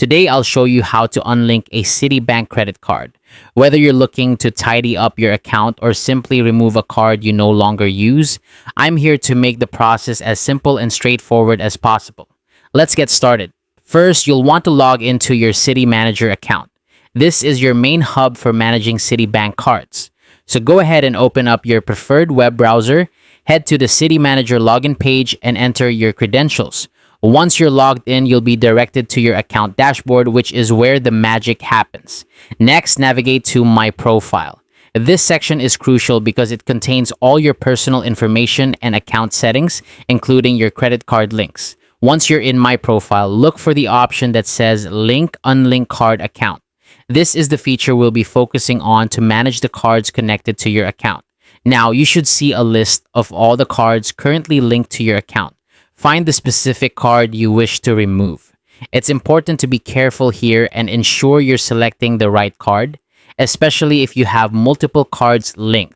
Today, I'll show you how to unlink a Citibank credit card. Whether you're looking to tidy up your account or simply remove a card you no longer use, I'm here to make the process as simple and straightforward as possible. Let's get started. First, you'll want to log into your Citi Manager account. This is your main hub for managing Citibank cards. So go ahead and open up your preferred web browser, head to the Citi Manager login page and enter your credentials. Once you're logged in, you'll be directed to your account dashboard, which is where the magic happens. Next, navigate to My Profile. This section is crucial because it contains all your personal information and account settings, including your credit card links. Once you're in My Profile, look for the option that says Link Unlink Card Account. This is the feature we'll be focusing on to manage the cards connected to your account. Now, you should see a list of all the cards currently linked to your account. Find the specific card you wish to remove. It's important to be careful here and ensure you're selecting the right card, especially if you have multiple cards linked.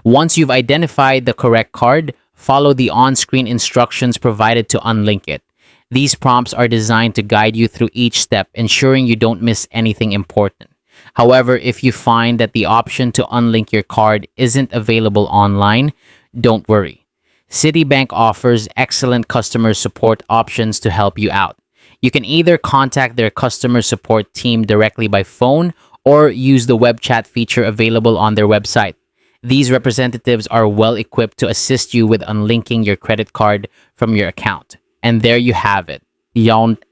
Once you've identified the correct card, follow the on-screen instructions provided to unlink it. These prompts are designed to guide you through each step, ensuring you don't miss anything important. However, if you find that the option to unlink your card isn't available online, don't worry. Citibank offers excellent customer support options to help you out. You can either contact their customer support team directly by phone or use the web chat feature available on their website. These representatives are well equipped to assist you with unlinking your credit card from your account. And there you have it.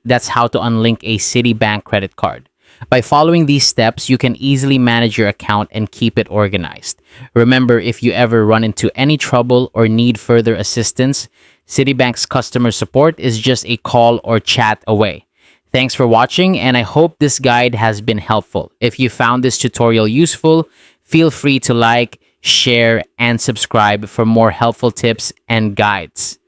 That's how to unlink a Citibank credit card. By following these steps, you can easily manage your account and keep it organized. Remember, if you ever run into any trouble or need further assistance, Citibank's customer support is just a call or chat away. Thanks for watching, and I hope this guide has been helpful. If you found this tutorial useful, feel free to like, share, and subscribe for more helpful tips and guides.